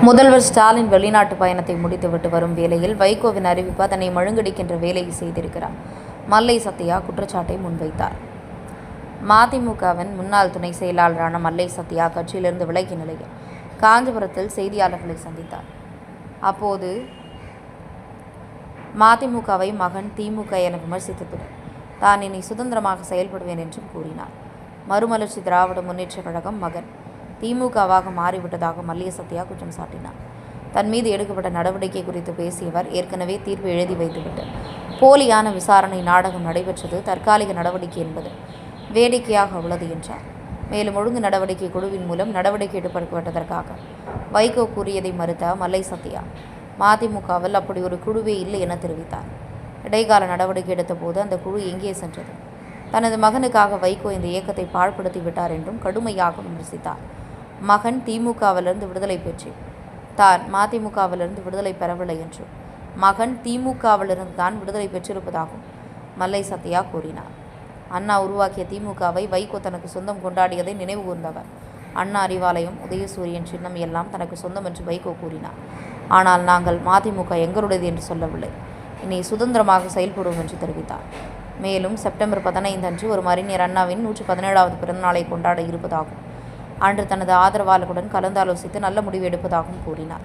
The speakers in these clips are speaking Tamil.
முதல்வர் ஸ்டாலின் வெளிநாட்டு பயணத்தை முடித்துவிட்டு வரும் வேளையில் வைகோவின் அறிவிப்பு அதனை மழுங்கடிக்கின்ற வேலையை செய்திருக்கிறார். மல்லை சத்யா குற்றச்சாட்டை முன்வைத்தார். மதிமுகவின் முன்னாள் துணை செயலாளரான மல்லை சத்யா கட்சியிலிருந்து விலகிய நிலையில் காஞ்சிபுரத்தில் செய்தியாளர்களை சந்தித்தார். அப்போது மதிமுகவை மகன் திமுக என விமர்சித்ததுடன் தான் இனி சுதந்திரமாக செயல்படுவேன் என்றும் கூறினார். மறுமலர்ச்சி திராவிட முன்னேற்றக் கழகம் மகன் திமுகவாக மாறிவிட்டதாக மல்லை சத்யா குற்றம் சாட்டினார். தன் மீது எடுக்கப்பட்ட நடவடிக்கை குறித்து பேசியவர், ஏற்கனவே தீர்ப்பு எழுதி வைத்துவிட்டு போலியான விசாரணை நாடகம் நடைபெற்றது தற்காலிக நடவடிக்கை என்பது வேடிக்கையாக உள்ளது என்றார். மேலும் ஒழுங்கு நடவடிக்கை குழுவின் மூலம் நடவடிக்கை எடுக்கப்பட்டதற்காக வைகோ கூறியதை மறுத்த மல்லை சத்யா, மதிமுகவில் அப்படி ஒரு குழுவே இல்லை என தெரிவித்தார். இடைக்கால நடவடிக்கை எடுத்த போது அந்த குழு எங்கே சென்றது? தனது மகனுக்காக வைகோ இந்த இயக்கத்தை பாழ்படுத்தி விட்டார் என்றும் கடுமையாக விமர்சித்தார். மகன் திமுகவிலிருந்து விடுதலை பெற்று தான் மதிமுகவிலிருந்து விடுதலை பெறவில்லை என்றும் மகன் திமுகவிலிருந்து தான் விடுதலை பெற்றிருப்பதாகவும் மல்லை சத்யா கூறினார். அண்ணா உருவாக்கிய திமுகவை வைகோ தனக்கு சொந்தம் கொண்டாடியதை நினைவு கூர்ந்தவர். அண்ணா அறிவாலயம், உதயசூரியன் சின்னம் எல்லாம் தனக்கு சொந்தம் என்று வைகோ கூறினார். ஆனால் நாங்கள் மதிமுக எங்களுடையது என்று சொல்லவில்லை, இனி சுதந்திரமாக செயல்படுவோம் என்று தெரிவித்தார். மேலும் செப்டம்பர் 15 அன்று ஒரு அறிஞர் அண்ணாவின் 117வது பிறந்தநாளை கொண்டாட இருப்பதாகவும் அன்று தனது ஆதரவாளர்களுடன் கலந்தாலோசித்து நல்ல முடிவு எடுப்பதாகவும் கூறினார்.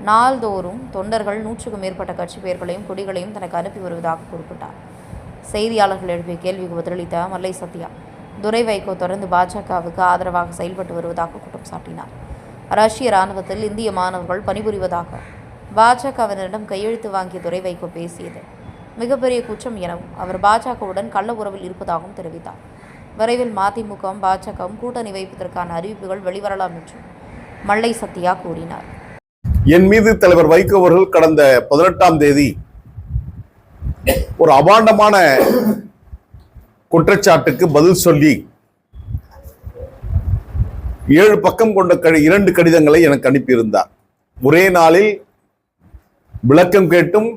நாள்தோறும் தொண்டர்கள் 100க்கும் மேற்பட்ட கட்சி பெயர்களையும் கொடிகளையும் தனக்கு அனுப்பி வருவதாக குறிப்பிட்டார். செய்தியாளர்கள் எழுப்பிய கேள்விக்கு பதிலளித்த மல்லை சத்யா, துரை வைகோ தொடர்ந்து பாஜகவுக்கு ஆதரவாக செயல்பட்டு வருவதாக குற்றம் சாட்டினார். ரஷ்ய இராணுவத்தில் இந்திய மாணவர்கள் பணிபுரிவதாக பாஜகவினரிடம் கையெழுத்து வாங்கிய துரை வைகோ பேசியது மிகப்பெரிய குற்றம் எனவும் அவர் பாஜகவுடன் கள்ள உறவில் இருப்பதாகவும் தெரிவித்தார். விரைவில் மதிமுகவும் பாஜகவும் கூட்டணி வைப்பதற்கான அறிவிப்புகள் வெளிவரலாம் என்றும் மல்லை சத்யா கூறினார். என் மீது தலைவர் வைகோ அவர்கள் கடந்த 18ஆம் தேதி ஒரு அபாண்டமான குற்றச்சாட்டுக்கு பதில் சொல்லி 7 பக்கம் கொண்ட 2 கடிதங்களை எனக்கு அனுப்பியிருந்தார். ஒரே நாளில் விளக்கம் கேட்டும்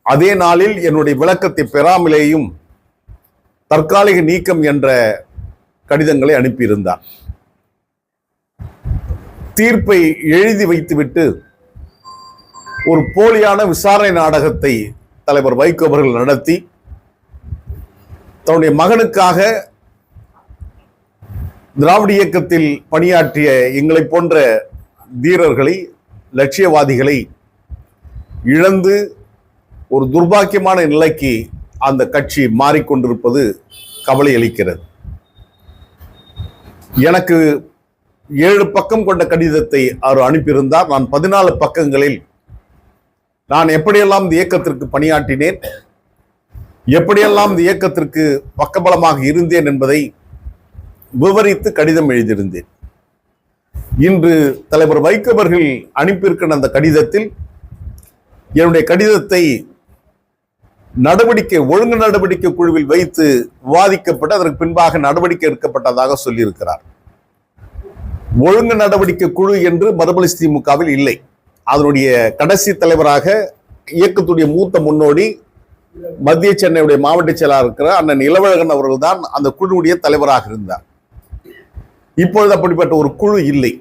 அதே நாளில் என்னுடைய விளக்கத்தை பெறாமலேயும் தற்காலிக நீக்கம் என்ற கடிதங்களை அனுப்பியிருந்தார். தீர்ப்பை எழுதி வைத்துவிட்டு ஒரு போலியான விசாரணை நாடகத்தை தலைவர் வைகோ அவர்கள் நடத்தி தன்னுடைய மகனுக்காக திராவிட இயக்கத்தில் பணியாற்றிய எங்களை போன்ற தீரர்களை, லட்சியவாதிகளை இழந்து ஒரு துர்பாக்கியமான நிலைக்கு அந்த கட்சி மாறிக்கொண்டிருப்பது கவலை அளிக்கிறது. எனக்கு 7 பக்கம் கொண்ட கடிதத்தை அவர் அனுப்பியிருந்தார். நான் 14 பக்கங்களில் நான் எப்படியெல்லாம் இந்த இயக்கத்திற்கு பணியாற்றினேன், எப்படியெல்லாம் இந்த இயக்கத்திற்கு பக்கபலமாக இருந்தேன் என்பதை விவரித்து கடிதம் எழுதியிருந்தேன். இன்று தலைவர் வைகோ அவர்கள் அனுப்பியிருக்கிற அந்த கடிதத்தில் என்னுடைய கடிதத்தை ஒழுங்கு நடவடிக்கை குழுவில் வைத்து விவாதிக்கப்பட்டு அதற்கு பின்பாக நடவடிக்கை எடுக்கப்பட்டதாக சொல்லியிருக்கிறார். ஒழுங்கு நடவடிக்கை குழு என்று மறுமலர்ச்சி திமுகவில் இல்லை. அதனுடைய கடைசி தலைவராக இயக்கத்துடைய மூத்த முன்னோடி மத்திய சென்னையுடைய மாவட்ட செயலாளர் இருக்கிற அண்ணன் இளவழகன் அவர்கள் தான் அந்த குழுவுடைய தலைவராக இருந்தார். இப்பொழுது அப்படிப்பட்ட ஒரு குழு இல்லை.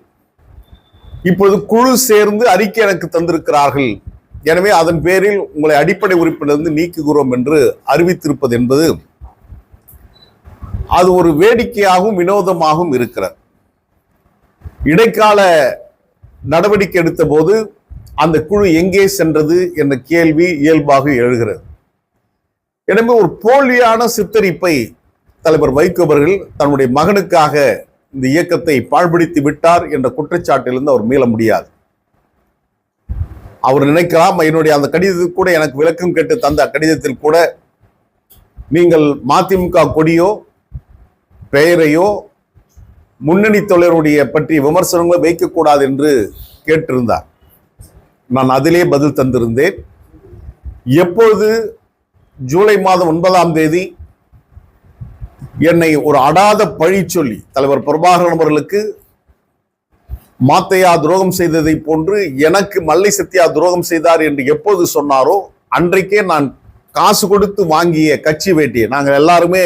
இப்பொழுது குழு சேர்ந்து அறிக்கை எனக்கு தந்திருக்கிறார்கள், எனவே அதன் பேரில் உங்களை அடிப்படை உறுப்பிலிருந்து நீக்குகிறோம் என்று அறிவித்திருப்பது என்பது அது ஒரு வேடிக்கையாகவும் வினோதமாகவும் இருக்கிறது. இடைக்கால நடவடிக்கை எடுத்த போது அந்த குழு எங்கே சென்றது என்ற கேள்வி இயல்பாக எழுகிறது. எனவே ஒரு போலியான சித்தரிப்பை தலைவர் வைகோ அவர்கள் தன்னுடைய மகனுக்காக இந்த இயக்கத்தை பாழ்படுத்தி விட்டார் என்ற குற்றச்சாட்டிலிருந்து அவர் மீள முடியாது. அவர் நினைக்கலாம், என்னுடைய அந்த கடிதத்தில் கூட எனக்கு விளக்கம் கேட்டு தந்த கடிதத்தில் கூட நீங்கள் மதிமுக கொடியோ பெயரையோ முன்னணி தலைவருடைய பற்றிய விமர்சனங்களை வைக்கக்கூடாது என்று கேட்டிருந்தார். நான் அதிலே பதில் தந்திருந்தேன். எப்பொழுது ஜூலை மாதம் 9ஆம் தேதி என்னை ஒரு அடாத பழி சொல்லி தலைவர் பிரபாகரன் அவர்களுக்கு மாத்தையா துரோகம் செய்ததை போன்று எனக்கு மல்லை சத்யா துரோகம் செய்தார் என்று எப்போது சொன்னாரோ அன்றைக்கே நான் காசு கொடுத்து வாங்கிய கட்சி வேட்டியை, நாங்கள் எல்லாருமே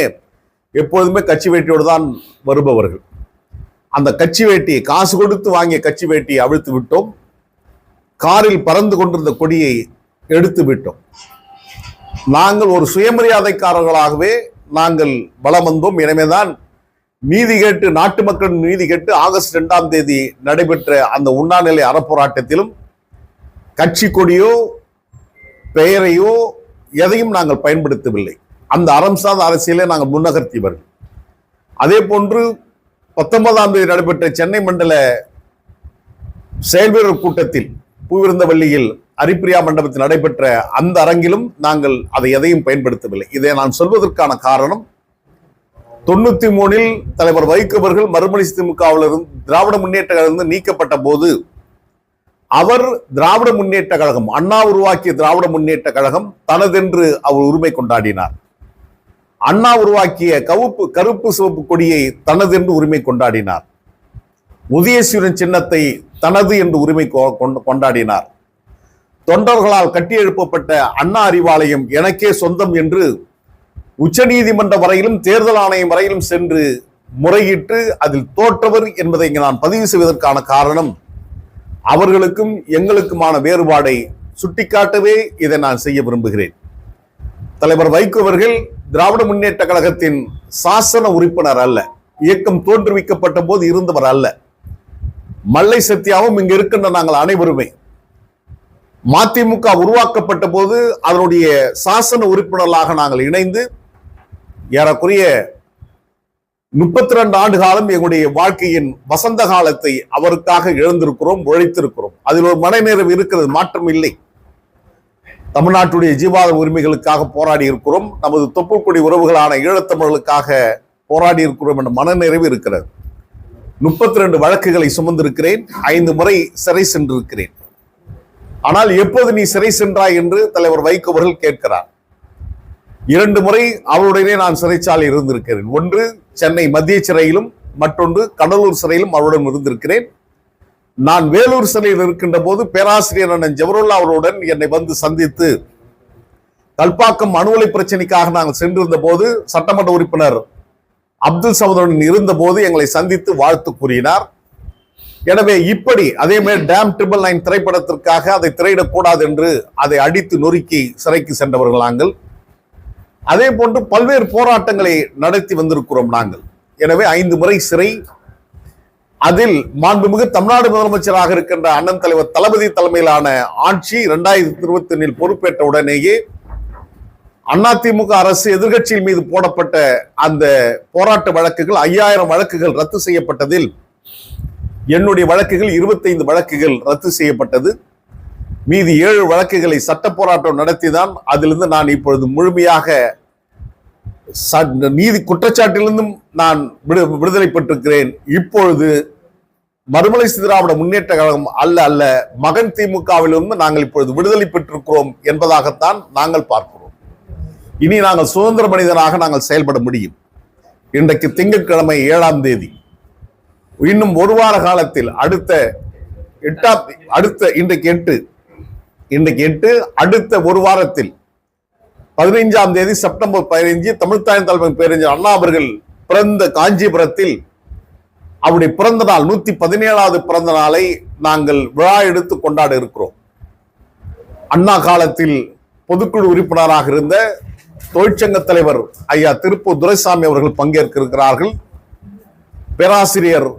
எப்போதுமே கட்சி வேட்டியோடு தான் வருபவர்கள், அந்த கட்சி வேட்டியை காசு கொடுத்து வாங்கிய கட்சி வேட்டியை அவிழ்த்து விட்டோம். காரில் பறந்து கொண்டிருந்த கொடியை எடுத்து விட்டோம். நாங்கள் ஒரு சுயமரியாதைக்காரர்களாகவே நாங்கள் வலம் வந்தோம். எனவேதான் நீதி கேட்டு, நாட்டு மக்கள் நீதி கேட்டு ஆகஸ்ட் 2ஆம் தேதி நடைபெற்ற அந்த உண்ணாநிலை அறப்போராட்டத்திலும் கட்சி கொடியோ பெயரையோ எதையும் நாங்கள் பயன்படுத்தவில்லை. அந்த அறம் சார்ந்த அரசியலை நாங்கள் முன்னகர்த்தியவர்கள். அதே போன்று 19ஆம் தேதி நடைபெற்ற சென்னை மண்டல செயல்வீரர் கூட்டத்தில் பூவிருந்தவல்லியில் ஹரிப்பிரியா மண்டபத்தில் நடைபெற்ற அந்த அரங்கிலும் நாங்கள் அதை எதையும் பயன்படுத்தவில்லை. இதை நான் சொல்வதற்கான காரணம், 93இல் தலைவர் வைகோ அவர்கள் மறுமலர்ச்சி திமுகவிலிருந்து திராவிட முன்னேற்ற கழகம் நீக்கப்பட்ட போது அவர் திராவிட முன்னேற்ற கழகம், அண்ணா உருவாக்கிய திராவிட முன்னேற்ற கழகம் தனதென்று அவர் உரிமை கொண்டாடினார். அண்ணா உருவாக்கிய கருப்பு சிவப்பு கொடியை தனதென்று உரிமை கொண்டாடினார். உதயசூரியன் சின்னத்தை தனது என்று உரிமை கொண்டாடினார். தொண்டர்களால் கட்டியெழுப்பப்பட்ட அண்ணா அறிவாலயம் எனக்கே சொந்தம் என்று உச்சநீதிமன்ற வரையிலும் தேர்தல் ஆணையம் வரையிலும் சென்று முறையிட்டு அதில் தோற்றவர் என்பதை இங்கு நான் பதிவு செய்வதற்கான காரணம், அவர்களுக்கும் எங்களுக்குமான வேறுபாடை சுட்டிக்காட்டவே இதை நான் செய்ய விரும்புகிறேன். தலைவர் வைகோ அவர்கள் திராவிட முன்னேற்ற கழகத்தின் சாசன உறுப்பினர் அல்ல, இயக்கம் தோற்றுவிக்கப்பட்ட போது இருந்தவர் அல்ல. மல்லை சத்யாவும் இங்கு இருக்கின்ற நாங்கள் அனைவருமே மதிமுக உருவாக்கப்பட்ட போது அதனுடைய சாசன உறுப்பினர்களாக நாங்கள் இணைந்து ஏறக்குறைய 32 ஆண்டு காலம் எங்களுடைய வாழ்க்கையின் வசந்த காலத்தை அவருக்காக இழந்திருக்கிறோம், உழைத்திருக்கிறோம். அதில் ஒரு மனநிறைவு இருக்கிறது, மாற்றம் இல்லை. தமிழ்நாட்டுடைய ஜீவாத உரிமைகளுக்காக போராடி இருக்கிறோம், நமது தொப்புள்கொடி உறவுகளான ஈழத்தமிழர்களுக்காக போராடி இருக்கிறோம் என்ற மனநிறைவு இருக்கிறது. 32 வழக்குகளை சுமந்திருக்கிறேன், 5 முறை சிறை சென்றிருக்கிறேன். ஆனால் எப்போது நீ சிறை சென்றாய் என்று தலைவர் வைகோ அவர்கள் கேட்கிறார். 2 முறை அவருடனே நான் சிறைச்சாலை இருந்திருக்கிறேன். ஒன்று சென்னை மத்திய சிறையிலும், மற்றொன்று கடலூர் சிறையிலும் அவருடன் இருந்திருக்கிறேன். நான் வேலூர் சிறையில் இருக்கின்ற போது பேராசிரியர் அண்ணன் ஜவஹர்லால் அவருடன் என்னை வந்து சந்தித்து கல்பாக்கம் அணு உலை பிரச்சனைக்காக நாங்கள் சென்றிருந்த போது சட்டமன்ற உறுப்பினர் அப்துல் சமதுடன் இருந்த போது எங்களை சந்தித்து வாழ்த்து கூறினார். எனவே இப்படி அதே மாதிரி டேம் 999 திரைப்படத்திற்காக அதை திரையிடக்கூடாது என்று அதை அடித்து நொறுக்கி சிறைக்கு சென்றவர்கள் நாங்கள். அதே போன்று பல்வேறு போராட்டங்களை நடத்தி வந்திருக்கிறோம் நாங்கள். எனவே 5 முறை சிறை. அதில் மாண்புமிகு தமிழ்நாடு முதலமைச்சராக இருக்கின்ற அண்ணன் தலைவர் தளபதி தலைமையிலான ஆட்சி 2021 பொறுப்பேற்ற உடனேயே அதிமுக அரசு எதிர்கட்சியின் மீது போடப்பட்ட அந்த போராட்ட வழக்குகள் 5000 வழக்குகள் ரத்து செய்யப்பட்டதில் என்னுடைய வழக்குகள் 25 வழக்குகள் ரத்து செய்யப்பட்டது. மீதி 7 வழக்குகளை சட்ட போராட்டம் நடத்திதான் அதிலிருந்து நான் இப்பொழுது முழுமையாக நீதி குற்றச்சாட்டிலிருந்தும் நான் விடுதலை பெற்றிருக்கிறேன். இப்பொழுது மறுமலர்ச்சி திராவிட முன்னேற்ற கழகம் அல்ல மகன் திமுகவிலிருந்து நாங்கள் இப்பொழுது விடுதலை பெற்றிருக்கிறோம் என்பதாகத்தான் நாங்கள் பார்க்கிறோம். இனி நாங்கள் சுதந்திர மனிதனாக நாங்கள் செயல்பட முடியும். இன்றைக்கு திங்கட்கிழமை 7ஆம் தேதி, இன்னும் ஒரு வார காலத்தில் இன்றைக்கு 8 அடுத்த ஒரு வாரத்தில் 15ஆம் தேதி செப்டம்பர் 15 தமிழ்த்தாய் தலைமை பேரறிஞர் அண்ணா அவர்கள் பிறந்த காஞ்சிபுரத்தில் அவருடைய பிறந்த நாள் 117வது பிறந்த நாளை நாங்கள் விழா எடுத்து கொண்டாட இருக்கிறோம். அண்ணா காலத்தில் பொதுக்குழு உறுப்பினராக இருந்த தொழிற்சங்க தலைவர் ஐயா திருப்பூர் துரைசாமி அவர்கள் பங்கேற்க இருக்கிறார்கள். பேராசிரியர்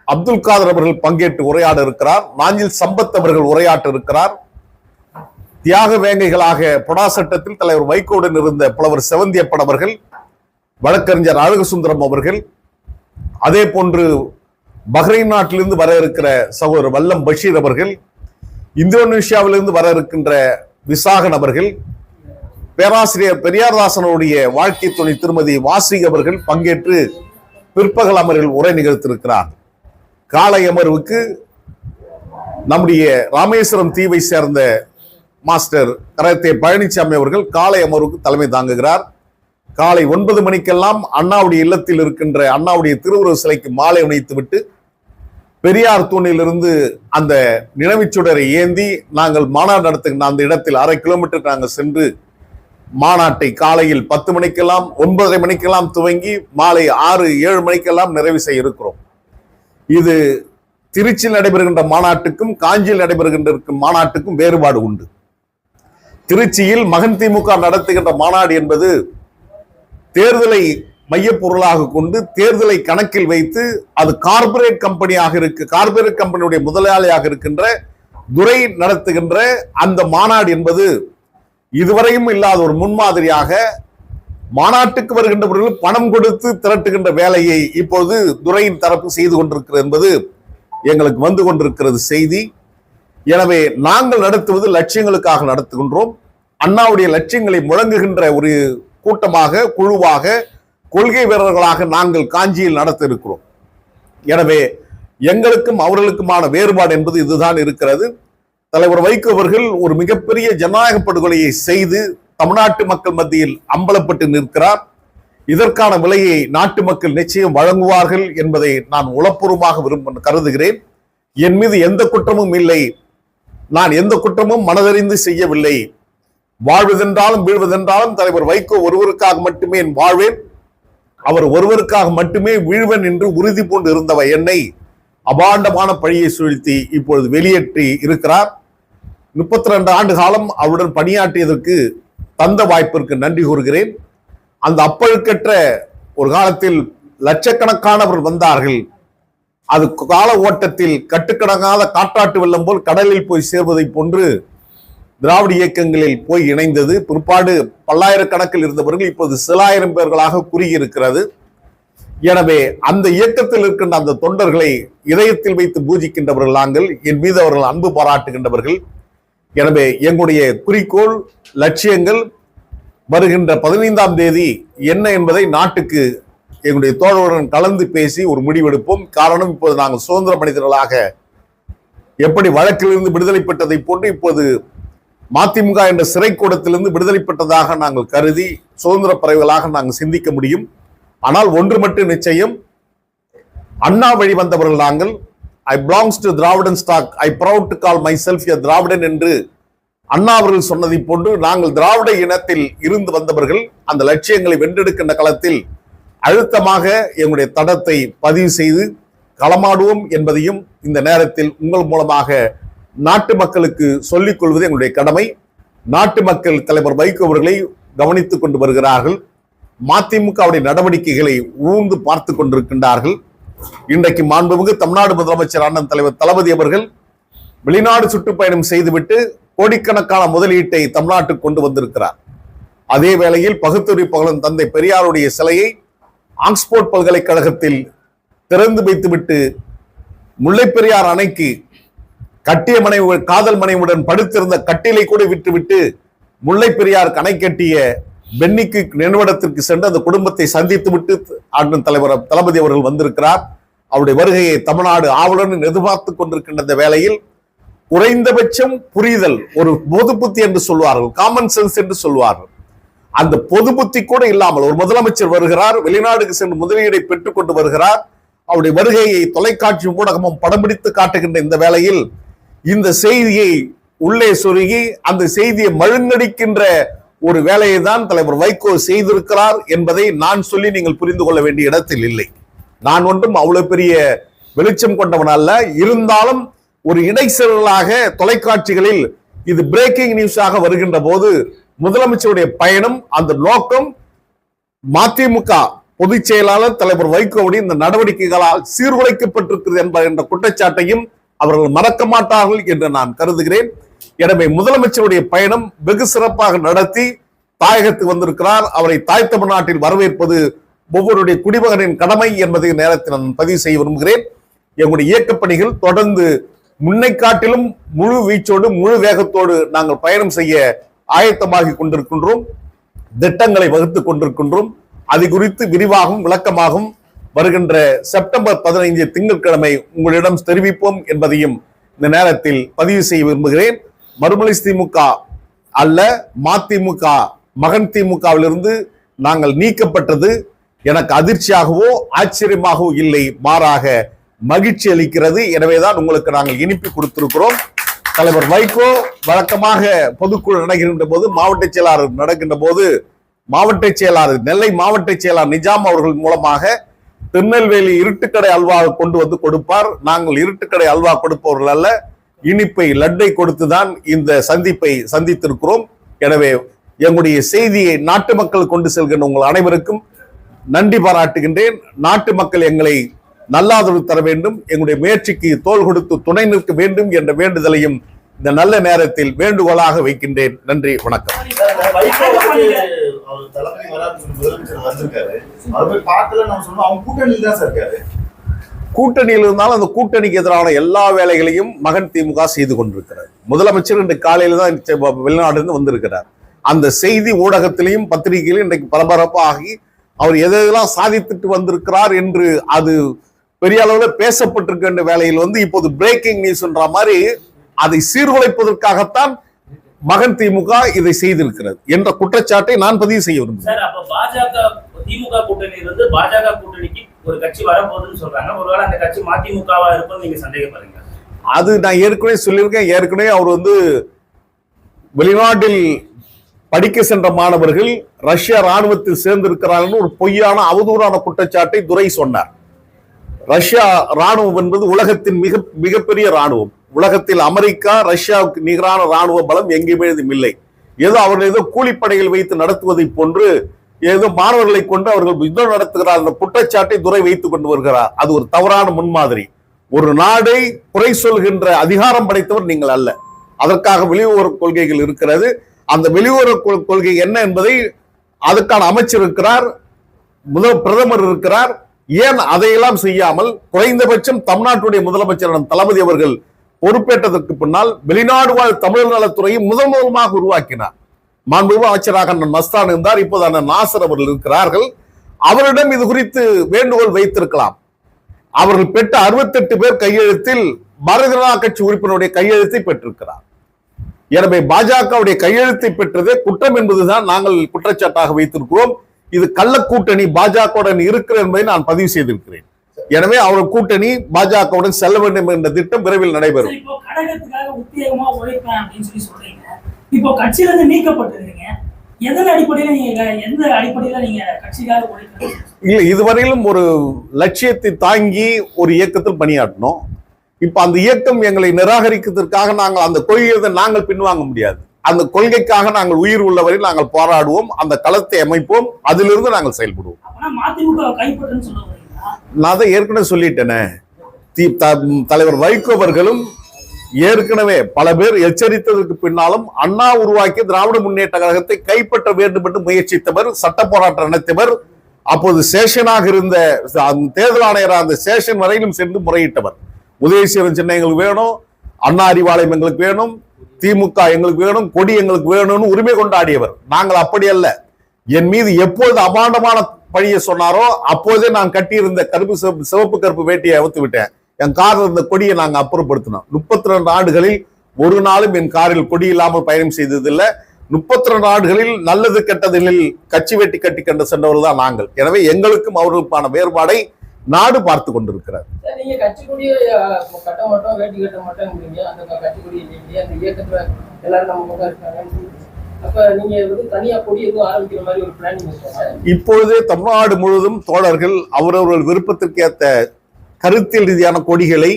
அப்துல் காதர் அவர்கள் பங்கேற்று உரையாட இருக்கிறார். நாஞ்சில் சம்பத் அவர்கள் உரையாற்ற இருக்கிறார். தியாக வேங்கைகளாக பொடா சட்டத்தில் தலைவர் வைகோவுடன் இருந்த புலவர் செவந்தியப்பன் அவர்கள், வழக்கறிஞர் அழகுசுந்தரம் அவர்கள், அதே போன்று பஹ்ரைன் நாட்டிலிருந்து வர இருக்கிற சகோதரர் வல்லம் பஷீர் அவர்கள், இந்தோனேஷியாவிலிருந்து வர இருக்கின்ற விசாகன் அவர்கள், பேராசிரியர் பெரியார்தாசனுடைய வாழ்க்கை துணை திருமதி வாசி அவர்கள் பங்கேற்று பிற்பகல் அமர்வில் உரை நிகழ்த்திருக்கிறார். காலை அமர்வுக்கு நம்முடைய ராமேஸ்வரம் தீவை சேர்ந்த மாஸ்டர் கரத்தே பழனிசாமி அவர்கள் காலை அமர்வுக்கு தலைமை தாங்குகிறார். காலை 9 மணிக்கெல்லாம் அண்ணாவுடைய இல்லத்தில் இருக்கின்ற அண்ணாவுடைய திருவுருவ சிலைக்கு மாலை அணிவித்துவிட்டு பெரியார் தூணிலிருந்து அந்த நினைவுச்சுடரை ஏந்தி நாங்கள் மாநாடு நடத்துகின்ற அந்த இடத்தில் 1/2 கிலோமீட்டர் நாங்கள் சென்று மாநாட்டை காலையில் 10 மணிக்கெல்லாம் 9:30 மணிக்கெல்லாம் துவங்கி மாலை 6-7 மணிக்கெல்லாம் நிறைவு செய்ய இருக்கிறோம். இது திருச்சியில் நடைபெறுகின்ற மாநாட்டுக்கும் காஞ்சியில் நடைபெறுகின்ற மாநாட்டுக்கும் வேறுபாடு உண்டு. திருச்சியில் மகன் திமுக நடத்துகின்ற மாநாடு என்பது தேர்தலை மையப்பொருளாக கொண்டு தேர்தலை கணக்கில் வைத்து அது கார்பரேட் கம்பெனியுடைய முதலாளியாக இருக்கின்ற துரை நடத்துகின்ற அந்த மாநாடு என்பது இதுவரையும் இல்லாத ஒரு முன்மாதிரியாக மாநாட்டுக்கு வருகின்றவர்கள் பணம் கொடுத்து திரட்டுகின்ற வேலையை இப்போது துரையின் தரப்பு செய்து கொண்டிருக்கிறது என்பது எங்களுக்கு வந்து கொண்டிருக்கிறது செய்தி. எனவே நாங்கள் நடத்துவது லட்சியங்களுக்காக நடத்துகின்றோம். அண்ணாவுடைய லட்சியங்களை முழங்குகின்ற ஒரு கூட்டமாக, குழுவாக, கொள்கை வீரர்களாக நாங்கள் காஞ்சியில் நடத்த இருக்கிறோம். எனவே எங்களுக்கும் அவர்களுக்குமான வேறுபாடு என்பது இதுதான் இருக்கிறது. தலைவர் வைகோ அவர்கள் ஒரு மிகப்பெரிய ஜனநாயக படுகொலையை செய்து தமிழ்நாட்டு மக்கள் மத்தியில் அம்பலப்பட்டு நிற்கிறார். இதற்கான விலையை நாட்டு மக்கள் நிச்சயம் வழங்குவார்கள் என்பதை நான் உளப்பூர்வமாக கருதுகிறேன். என் மீது எந்த குற்றமும் இல்லை, நான் எந்த குற்றமும் மனதறிந்து செய்யவில்லை. வாழ்வதென்றாலும் வீழ்வதென்றாலும் தலைவர் வைகோ ஒருவருக்காக மட்டுமே வாழ்வேன், அவர் ஒருவருக்காக மட்டுமே வீழ்வன் என்று உறுதி பூண்டு இருந்தவ என்னை அபாண்டமான பழியை சுழ்த்தி இப்பொழுது வெளியேற்றி இருக்கிறார். 32 ஆண்டு காலம் அவருடன் பணியாற்றியதற்கு தந்த வாய்ப்பிற்கு நன்றி கூறுகிறேன். அந்த அப்பழுக்கற்ற ஒரு காலத்தில் லட்சக்கணக்கானவர் வந்தார்கள். அது கால ஓட்டத்தில் கட்டுக்கடங்காத காட்டாட்டு வெள்ளம் போல் கடலில் போய் சேர்வதை போன்று திராவிட இயக்கங்களில் போய் இணைந்தது. பிற்பாடு பல்லாயிரக்கணக்கில் இருந்தவர்கள் இப்போது சில ஆயிரம் பேர்களாக குறுகியிருக்கிறது. எனவே அந்த இயக்கத்தில் இருக்கின்ற அந்த தொண்டர்களை இதயத்தில் வைத்து பூஜிக்கின்றவர்கள் நாங்கள். என் மீது அவர்கள் அன்பு பாராட்டுகின்றவர்கள். எனவே எங்களுடைய குறிக்கோள், லட்சியங்கள் வருகின்ற 15ஆம் தேதி என்ன என்பதை நாட்டுக்கு எங்களுடைய தோழருடன் கலந்து பேசி ஒரு முடிவெடுப்போம். காரணம், இப்போது நாங்கள் சுதந்திர மனிதர்களாக எப்படி வழக்கிலிருந்து விடுதலை பெற்றதை போன்று இப்போது மதிமுக என்ற சிறை கூடத்திலிருந்து விடுதலை பெற்றதாக நாங்கள் கருதி சுதந்திர பறவைகளாக நாங்கள் சிந்திக்க முடியும். ஆனால் ஒன்று மட்டும் நிச்சயம், அண்ணா வழி வந்தவர்கள் நாங்கள். I belongs to Dravidian stock, I proud to call myself a Dravidian என்று அண்ணா அவர்கள் சொன்னதை போன்று நாங்கள் திராவிட இனத்தில் இருந்து வந்தவர்கள். அந்த லட்சியங்களை வென்றெடுக்கின்ற களத்தில் அழுத்தமாக எங்களுடைய தடத்தை பதிவு செய்து களமாடுவோம் என்பதையும் இந்த நேரத்தில் உங்கள் மூலமாக நாட்டு மக்களுக்கு சொல்லிக் கொள்வது எங்களுடைய கடமை. நாட்டு மக்கள் தலைவர் வைகோ அவர்களை கவனித்துக் கொண்டு வருகிறார்கள். மதிமுகவுடைய நடவடிக்கைகளை ஊர்ந்து பார்த்து கொண்டிருக்கின்றார்கள். இன்றைக்கு மாண்புமிகு தமிழ்நாடு முதலமைச்சர் அண்ணன் தலைவர் தளபதி அவர்கள் வெளிநாடு சுற்றுப்பயணம் செய்துவிட்டு கோடிக்கணக்கான முதலீட்டை தமிழ்நாட்டுக்கு கொண்டு வந்திருக்கிறார். அதே வேளையில் பகுத்தறிவு பகலன் தந்தை பெரியாருடைய சிலையை ஆக்ஸ்போர்ட் பல்கலைக்கழகத்தில் திறந்து வைத்துவிட்டு முல்லை பெரியார் அணைக்கு கட்டிய மனைவி, காதல் மனைவியுடன் படுத்திருந்த கட்டிலை கூட விட்டுவிட்டு முல்லை பெரியார் அணை கட்டிய பென்னிக்கு நினைவிடத்திற்கு சென்று அந்த குடும்பத்தை சந்தித்து விட்டு ஆண்டன் தலைவர் தளபதி அவர்கள் வந்திருக்கிறார். அவருடைய வருகையை தமிழ்நாடு ஆவலுடன் எதிர்பார்த்து கொண்டிருக்கின்ற இந்த வேளையில் குறைந்தபட்சம் புரிதல், ஒரு பொது புத்தி என்று சொல்வார்கள், காமன் சென்ஸ் என்று சொல்வார்கள், அந்த பொது புத்தி கூட இல்லாமல் ஒரு முதலமைச்சர் வருகிறார், வெளிநாடுக்கு சென்று முதலீடை பெற்றுக் கொண்டு வருகிறார். அவருடைய வருகையை தொலைக்காட்சி ஊடகமும் படம் பிடித்து காட்டுகின்ற இந்த வேளையில் இந்த செய்தியை உள்ளே சொருகி அந்த செய்தியை மழுங்கடிக்கின்ற ஒரு வேலையை தான் தலைவர் வைகோ செய்திருக்கிறார் என்பதை நான் சொல்லி நீங்கள் புரிந்து கொள்ள வேண்டிய இடத்தில் இல்லை. நான் ஒன்றும் அவ்வளவு பெரிய வெளிச்சம் கொண்டவன் அல்ல. இருந்தாலும் ஒரு இடைச்செருளாக தொலைக்காட்சிகளில் இது பிரேக்கிங் நியூஸாக வருகின்ற போது முதலமைச்சருடைய பயணம், அந்த நோக்கம் மதிமுக பொதுச் செயலாளர் தலைவர் வைகோவுடைய இந்த நடவடிக்கைகளால் சீர்குலைக்கப்பட்டிருக்கிறது என்ற குற்றச்சாட்டையும் அவர்கள் மறக்க மாட்டார்கள் என்று நான் கருதுகிறேன். எனவே முதலமைச்சருடைய பயணம் வெகு சிறப்பாக நடத்தி தாயகத்துக்கு வந்திருக்கிறார். அவரை தாய் தமிழ்நாட்டில் வரவேற்பது ஒவ்வொருடைய குடிமகனின் கடமை என்பதை நேரத்தில் நான் பதிவு செய்ய விரும்புகிறேன். எங்களுடைய இயக்கப்பணிகள் தொடர்ந்து முன்னை காட்டிலும் முழு வீச்சோடு முழு வேகத்தோடு நாங்கள் பயணம் செய்ய ஆயத்தமாகி கொண்டிருக்கின்றோம், திட்டங்களை வகுத்துக் கொண்டிருக்கின்றோம். அது குறித்து விரிவாகவும் விளக்கமாகவும் வருகின்ற செப்டம்பர் 15 திங்கட்கிழமை உங்களிடம் தெரிவிப்போம் என்பதையும் இந்த நேரத்தில் பதிவு செய்ய விரும்புகிறேன். மறுமலர்ச்சி திமுக அல்ல, மதிமுக மகன் திமுகவிலிருந்து நாங்கள் நீக்கப்பட்டது எனக்கு அதிர்ச்சியாகவோ ஆச்சரியமாகவோ இல்லை, மாறாக மகிழ்ச்சி அளிக்கிறது. எனவேதான் உங்களுக்கு நாங்கள் இனிப்பு கொடுத்திருக்கிறோம். தலைவர் வைகோ வழக்கமாக பொதுக்குழு நடக்கின்ற போது, மாவட்ட செயலாளர் நடக்கின்ற போது, மாவட்ட செயலாளர் நெல்லை மாவட்ட செயலாளர் நிஜாம் அவர்கள் மூலமாக திருநெல்வேலி இருட்டுக்கடை அல்வா கொண்டு வந்து கொடுப்பார். நாங்கள் இருட்டுக்கடை அல்வா கொடுப்பவர்கள் அல்ல, இனிப்பை லட்டை கொடுத்துதான் இந்த சந்திப்பை சந்தித்திருக்கிறோம். எனவே எங்களுடைய செய்தியை நாட்டு மக்கள் கொண்டு செல்கின்ற உங்கள் அனைவருக்கும் நன்றி பாராட்டுகின்றேன். நாட்டு மக்கள் எங்களை நல்லாதரவு தர வேண்டும், எங்களுடைய முயற்சிக்கு தோள் கொடுத்து துணை நிற்க வேண்டும் என்ற வேண்டுதலையும் இந்த நல்ல நேரத்தில் வேண்டுகோளாக வைக்கின்றேன். நன்றி, வணக்கம். கூட்டணியில் இருந்தாலும் அந்த கூட்டணிக்கு எதிரான எல்லா வேலைகளையும் மகன் திமுக செய்து கொண்டிருக்கிறார். முதலமைச்சர் இன்று காலையில தான் வெளிநாடு இருந்து வந்திருக்கிறார். அந்த செய்தி ஊடகத்திலையும் பத்திரிகையிலும் இன்றைக்கு பரபரப்பாகி அவர் எதெல்லாம் சாதித்துட்டு வந்திருக்கிறார் என்று அது பெரிய அளவில் பேசப்பட்டிருக்கின்ற வேலையில் இப்போது பிரேக்கிங் நியூஸ்ன்ற மாதிரி அதை சீர்குலைப்பதற்காகத்தான் மகன் திமுக இதை செய்திருக்கிறது என்ற குற்றச்சாட்டை நான் பதிவு செய்ய விரும்புகிறேன். திமுக கூட்டணியிலிருந்து பாஜக கூட்டணிக்கு ஒரு கட்சி வரப்போகுதுன்னு சொல்றாங்க. ஒருவேளை அந்த கட்சி மதிமுகவா இருக்கும் நீங்க சந்தேகப்படுறீங்க? அது நான் ஏற்கனவே சொல்லியிருக்கேன். ஏற்கனவே அவர் வெளிநாட்டில் படிக்க சென்ற மாணவர்கள் ரஷ்ய ராணுவத்தில் சேர்ந்திருக்கிறார்கள் ஒரு பொய்யான அவதூறான குற்றச்சாட்டை துரை சொன்னார். ரஷ்யா ராணுவம் என்பது உலகத்தின் மிகப்பெரிய ராணுவம். உலகத்தில் அமெரிக்கா ரஷ்யாவுக்கு நிகரான ராணுவ பலம் எங்கேயுமே இல்லை. அவர்கள் கூலிப்படையில் வைத்து நடத்துவதை போன்று மாணவர்களை கொண்டு அவர்கள் யுத்தம் நடத்துகிறார் என்ற குற்றச்சாட்டை துரை வைத்துக் கொண்டு வருகிறார். அது ஒரு தவறான முன்மாதிரி. ஒரு நாடை குறை சொல்கின்ற அதிகாரம் படைத்தவர் நீங்கள் அல்ல. அதற்காக வெளியுறவு கொள்கைகள் இருக்கிறது. அந்த வெளியுறவு கொள்கை என்ன என்பதை அதுக்கான அமைச்சர் இருக்கிறார், பிரதமர் இருக்கிறார். ஏன் அதையெல்லாம் செய்யாமல் குறைந்தபட்சம் தமிழ்நாட்டுடைய முதலமைச்சர் தளபதி அவர்கள் பொறுப்பேற்றதற்கு பின்னால் வெளிநாடு வாழ் தமிழர் நலத்துறையை முதல்மாக உருவாக்கினார். மாண்புமிகு அமைச்சராக மஸ்தான் இருந்தார், இப்போது நாசர் அவர்கள் இருக்கிறார்கள். அவரிடம் இது குறித்து வேண்டுகோள் வைத்திருக்கலாம். அவர்கள் பெற்ற 68 பேர் கையெழுத்தில் பாரதிய ஜனதா கட்சி உறுப்பினருடைய கையெழுத்தை பெற்றிருக்கிறார். எனவே பாஜகவுடைய கையெழுத்தை பெற்றதே குற்றம் என்பதுதான் நாங்கள் குற்றச்சாட்டாக வைத்திருக்கிறோம். இது கள்ள கூட்டணி பாஜகவுடன் இருக்கிற என்பதை நான் பதிவு செய்திருக்கிறேன். எனவே அவர் கூட்டணி பாஜகவுடன் செல்ல வேண்டும் என்ற திட்டம் விரைவில் நடைபெறும். இப்போ கட்சியில இருந்து நீக்கப்பட்டிருக்கீங்க. எதன் அடிப்படையில நீங்க எந்த அடிப்படையில நீங்க கட்சிக்காக உழைக்கிறீங்க? இல்ல, இதுவரையிலும் ஒரு லட்சியத்தை தாங்கி ஒரு இயக்கத்தில் பணியாற்றணும். இப்ப அந்த இயக்கம் எங்களை நிராகரிக்கிறதுக்காக நாங்கள் அந்த கொள்கையை நாங்கள் பின்வாங்க முடியாது. அந்த கொள்கைக்காக நாங்கள் உயிர் உள்ளவரை நாங்கள் போராடுவோம், அந்த களத்தை அமைப்போம், அதிலிருந்து நாங்கள் செயல்படுவோம். நான் தான் ஏற்கனவே சொல்லிட்டேனே, தலைவர் வைகோ அவர்களும் ஏற்கனவே பல பேர் எச்சரித்ததற்கு பின்னாலும் அண்ணா உருவாக்கிய திராவிட முன்னேற்ற கழகத்தை கைப்பற்ற வேண்டும் என்று முயற்சித்தவர், சட்ட போராட்டம் நடத்தியவர். அப்போது சேஷனாக இருந்த தேர்தல் ஆணையராக அந்த சேஷன் வரையிலும் சென்று முறையிட்டவர். உதயசீரன் சின்ன எங்களுக்கு வேணும், அண்ணா அறிவாலயம் எங்களுக்கு வேணும், திமுக எங்களுக்கு வேணும், கொடி எங்களுக்கு வேணும்னு உரிமை கொண்டாடியவர். நாங்கள் அப்படி அல்ல. என் மீது எப்போது அபாண்டமான பழியை சொன்னாரோ அப்போதே நான் கட்டியிருந்த சிவப்பு கருப்பு வேட்டியை அவுத்து விட்டேன். என் காரில் இருந்த கொடியை நாங்கள் அப்புறப்படுத்தினோம். 32 ஆண்டுகளில் ஒரு நாளும் என் காரில் கொடி இல்லாமல் பயணம் செய்ததில்லை. 32 ஆண்டுகளில் நல்லது கெட்டதில் கட்சி வெட்டி கட்டி கண்டு சென்றவர்கள் தான் நாங்கள். எனவே எங்களுக்கும் அவர்களுக்கான வேறுபாடை நாடு பார்த்து கொண்டிருக்கிறார். இப்பொழுதே தமிழ்நாடு முழுவதும் தோழர்கள் அவரவர்கள் விருப்பத்திற்கு ஏற்ற கருத்தியல் ரீதியான கொடிகளை,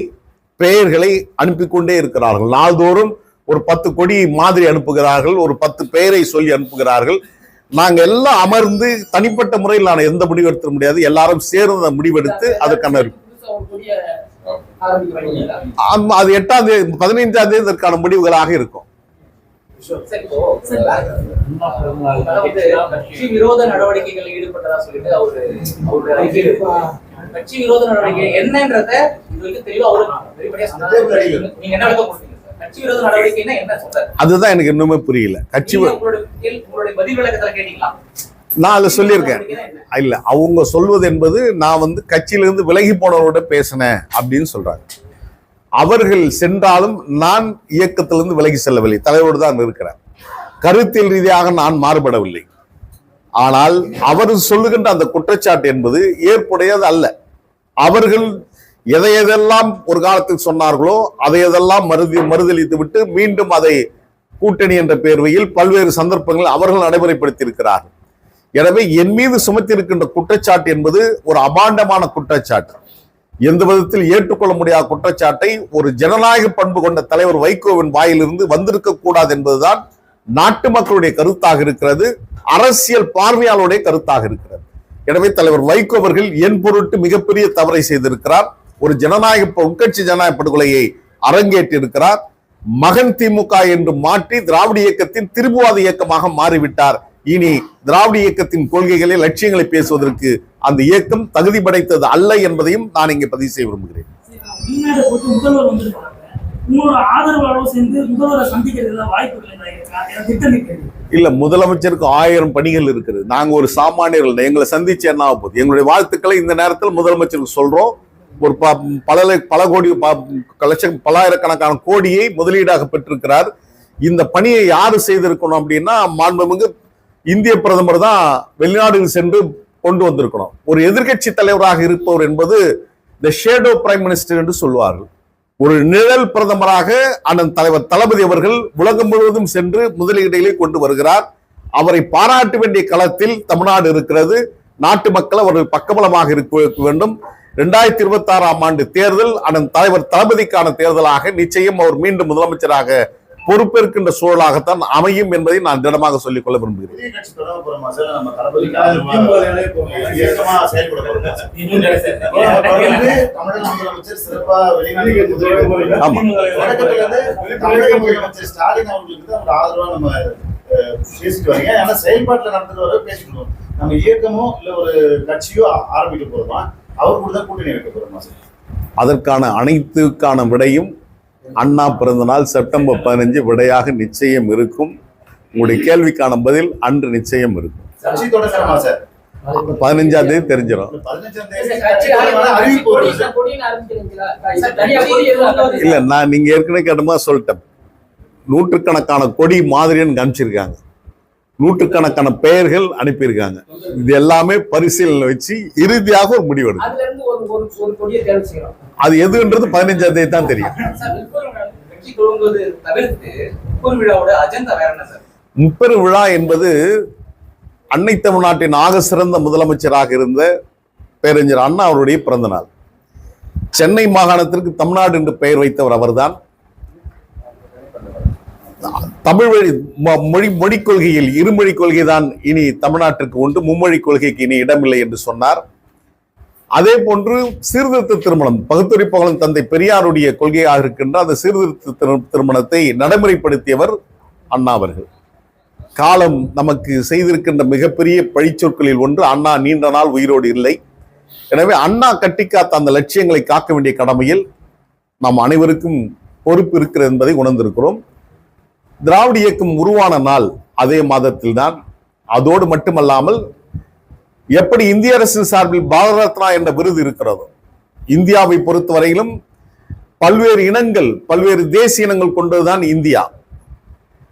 பெயர்களை அனுப்பி கொண்டே இருக்கிறார்கள். நாள்தோறும் ஒரு 10 கொடி மாதிரி அனுப்புகிறார்கள், ஒரு 10 பெயரை சொல்லி அனுப்புகிறார்கள். நாங்க எல்லாம் அமர்ந்து தனிப்பட்ட முறையில் நான் எந்த முடிவு எடுக்க முடியாது. எல்லாரும் சேர்ந்த முடிவெடுத்து அதுக்கான அது 8ஆம் தேதி 15ஆம் தேதி இதற்கான முடிவுகளாக இருக்கும். கட்சி விரோத நடவடிக்கைகளில் ஈடுபட்டதா சொல்லிட்டு கட்சி விரோத நடவடிக்கை என்னன்றத அதுதான் எனக்கு இன்னுமே புரியல. கட்சி நான் அதை சொல்லியிருக்கேன். இல்ல, அவங்க சொல்வது என்பது நான் கட்சியிலிருந்து விலகி போனவரோட பேசினேன் அப்படின்னு சொல்றாங்க. அவர்கள் சென்றாலும் நான் இயக்கத்திலிருந்து விலகி செல்லவில்லை, தலைவரோடு தான் இருக்கிறேன். கருத்தியல் ரீதியாக நான் மாறுபடவில்லை. ஆனால் அவர் சொல்லுகின்ற அந்த குற்றச்சாட்டு என்பது ஏற்புடையது அல்ல. அவர்கள் எதையெல்லாம் ஒரு காலத்தில் சொன்னார்களோ அதையெல்லாம் மறுதளித்து விட்டு மீண்டும் அதை கூட்டணி என்ற பேர்வையில் பல்வேறு சந்தர்ப்பங்கள் அவர்கள் நடைமுறைப்படுத்தி இருக்கிறார்கள். எனவே என் மீது சுமத்தி இருக்கின்ற குற்றச்சாட்டு என்பது ஒரு அபாண்டமான குற்றச்சாட்டு, எந்த விதத்தில் ஏற்றுக்கொள்ள முடியாத குற்றச்சாட்டை ஒரு ஜனநாயக பண்பு கொண்ட தலைவர் வைகோவின் வாயிலிருந்து வந்திருக்க கூடாது என்பதுதான் நாட்டு மக்களுடைய கருத்தாக இருக்கிறது, அரசியல் பார்வையாளருடைய கருத்தாக இருக்கிறது. எனவே தலைவர் வைகோ அவர்கள் என் பொருட்டு மிகப்பெரிய தவறை செய்திருக்கிறார். ஒரு ஜனநாயக உட்கட்சி ஜனநாயக படுகொலையை அரங்கேற்றிருக்கிறார். மகன் திமுக என்று மாற்றி திராவிட இயக்கத்தின் திரும்புவாத இயக்கமாக மாறிவிட்டார். இனி திராவிட இயக்கத்தின் கொள்கைகளை, லட்சியங்களை பேசுவதற்கு அந்த இயக்கம் தகுதி படைத்தது அல்ல என்பதையும் நான் இங்கே பதிவு செய்ய விரும்புகிறேன். முதல்வர் வந்திருக்காங்க, உங்களோட ஆதரவாளோ சேர்ந்து முதல்வரை சந்திக்கிறது வாய்ப்புகள் இல்ல, முதலமைச்சருக்கு 1000 பணிகள் இருக்குது. நாங்க ஒரு சாமானியர்கள், எங்களை சந்திச்சு என்ன ஆக போகுது? எங்களுடைய வாழ்த்துக்களை இந்த நேரத்தில் முதலமைச்சருக்கு சொல்றோம். ஒரு பல கோடி லட்சம் பல்லாயிரக்கணக்கான கோடியை முதலீடாக பெற்றிருக்கிறார். இந்த பணியை யாரு செய்திருக்கணும் அப்படின்னா, மாண்புமிகு இந்திய பிரதமர் தான் வெளிநாடுகள் சென்று கொண்டு வந்திருக்கணும். ஒரு எதிர்கட்சி தலைவராக இருப்பவர் என்பது தி ஷேடோ பிரைம் மினிஸ்டர் என்று சொல்வார்கள். ஒரு நிழல் பிரதமராக அண்ணன் தலைவர் தளபதி அவர்கள் உலகம் முழுவதும் சென்று முதலீடுகளை கொண்டு வருகிறார். அவரை பாராட்ட வேண்டிய களத்தில் தமிழ்நாடு இருக்கிறது. நாட்டு மக்கள் அவர்கள் பக்கபலமாக இருக்க வேண்டும். 2026ஆம் ஆண்டு தேர்தல் அண்ணன் தலைவர் தளபதிக்கான தேர்தலாக நிச்சயம் அவர் மீண்டும் முதலமைச்சராக பொறுப்பேற்கின்ற சூழலாகத்தான் அமையும் என்பதை நான் திடமாக சொல்லிக் கொள்ள விரும்புகிறேன். செயல்பாட்டில் நடந்துட்டு பேசிக்கணும். நம்ம இயக்கமோ இல்ல ஒரு கட்சியோ ஆரம்பிக்க போறோமா, அவர் கூட தான் கூட்டணி வைக்க போறோமா? அதற்கான அனைத்துக்கான விடையும் அண்ணா பிறந்த நாள் செப்டம்பர் 15 விடையாக நிச்சயம் இருக்கும். உங்களுடைய கேள்விக்கான பதில் அன்று நிச்சயம் இருக்கும். 15ஆம் தேதி தெரிஞ்சிடும். இல்ல, நான் நீங்க ஏற்கனவே கேட்டமா சொல்லிட்டேன். நூற்றுக்கணக்கான கொடி மாதிரின்னு காமிச்சிருக்காங்க, நூற்றுக்கணக்கான பெயர்கள் அனுப்பியிருக்காங்க. இது எல்லாமே பரிசீலனை வச்சு இறுதியாக ஒரு முடிவு எடுக்கும். அது எதுன்றது 15ஆம் தேதி தான் தெரியும். முப்பெரு விழா என்பது அன்னை தமிழ்நாட்டின் ஆக சிறந்த முதலமைச்சராக இருந்த பேரறிஞர் அண்ணா அவருடைய பிறந்த நாள். சென்னை மாகாணத்திற்கு தமிழ்நாடு என்று பெயர் வைத்தவர் அவர்தான். தமிழ் மொழி கொள்கையில் இருமொழி கொள்கை தான் இனி தமிழ்நாட்டிற்கு உண்டு, மும்மொழி கொள்கைக்கு இனி இடமில்லை என்று சொன்னார். அதே போன்று சீர்திருத்த திருமணம், பகுத்தறிவு புகழும் தந்தை பெரியாருடைய கொள்கையாக இருக்கின்ற அந்த சீர்திருத்த திருமணத்தை நடைமுறைப்படுத்தியவர் அண்ணா அவர்கள். காலம் நமக்கு செய்திருக்கின்ற மிகப்பெரிய பழிச்சொற்களில் ஒன்று, அண்ணா நீண்ட நாள் உயிரோடு இல்லை. எனவே அண்ணா கட்டிக்காத்த அந்த லட்சியங்களை காக்க வேண்டிய கடமையில் நாம் அனைவருக்கும் பொறுப்பு இருக்கிறது என்பதை உணர்ந்திருக்கிறோம். திராவிட இயக்கம் உருவான நாள் அதே மாதத்தில் தான். அதோடு மட்டுமல்லாமல், எப்படி இந்திய அரசின் சார்பில் பாரத ரத்னா என்ற விருது இருக்கிறதோ, இந்தியாவை பொறுத்தவரையிலும் பல்வேறு இனங்கள், பல்வேறு தேசிய இனங்கள் கொண்டதுதான் இந்தியா.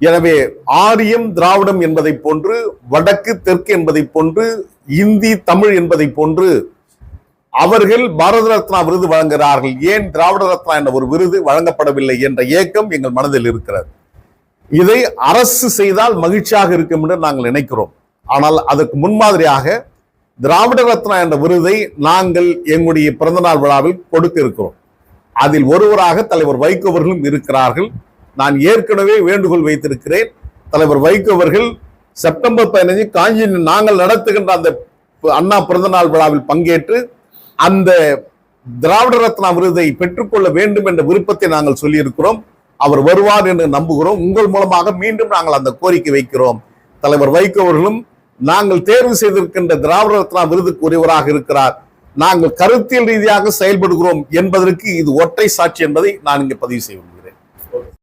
எனவே ஆரியம் திராவிடம் என்பதை போன்று, வடக்கு தெற்கு என்பதை போன்று, இந்தி தமிழ் என்பதை போன்று அவர்கள் பாரத ரத்னா விருது வழங்குகிறார்கள். ஏன் திராவிட ரத்னா என்ற ஒரு விருது வழங்கப்படவில்லை என்ற ஏக்கம் எங்கள் மனதில் இருக்கிறது. இதை அரசு செய்தால் மகிழ்ச்சியாக இருக்கும் என்று நாங்கள் நினைக்கிறோம். ஆனால் அதற்கு முன்மாதிரியாக திராவிட ரத்னா என்ற விருதை நாங்கள் எங்களுடைய பிறந்தநாள் விழாவில் கொடுக்க இருக்கிறோம். அதில் ஒருவராக தலைவர் வைகோ அவர்களும் இருக்கிறார்கள். நான் ஏற்கனவே வேண்டுகோள் வைத்திருக்கிறேன். தலைவர் வைகோ அவர்கள் செப்டம்பர் 15 காஞ்சியில் நாங்கள் நடத்துகின்ற அந்த அண்ணா பிறந்தநாள் விழாவில் பங்கேற்று அந்த திராவிட ரத்னா விருதை பெற்றுக்கொள்ள வேண்டும் என்ற விருப்பத்தை நாங்கள் சொல்லியிருக்கிறோம். அவர் வருவார் என்று நம்புகிறோம். உங்கள் மூலமாக மீண்டும் நாங்கள் அந்த கோரிக்கை வைக்கிறோம். தலைவர் வைகோ அவர்களும் நாங்கள் தேர்வு செய்திருக்கின்ற திராவிட ரத்னா விருதுக்கு உரியவராக இருக்கிறார். நாங்கள் கருத்தியல் ரீதியாக செயல்படுகிறோம் என்பதற்கு இது ஒற்றை சாட்சி என்பதை நான் இங்கே பதிவு செய்வேன்.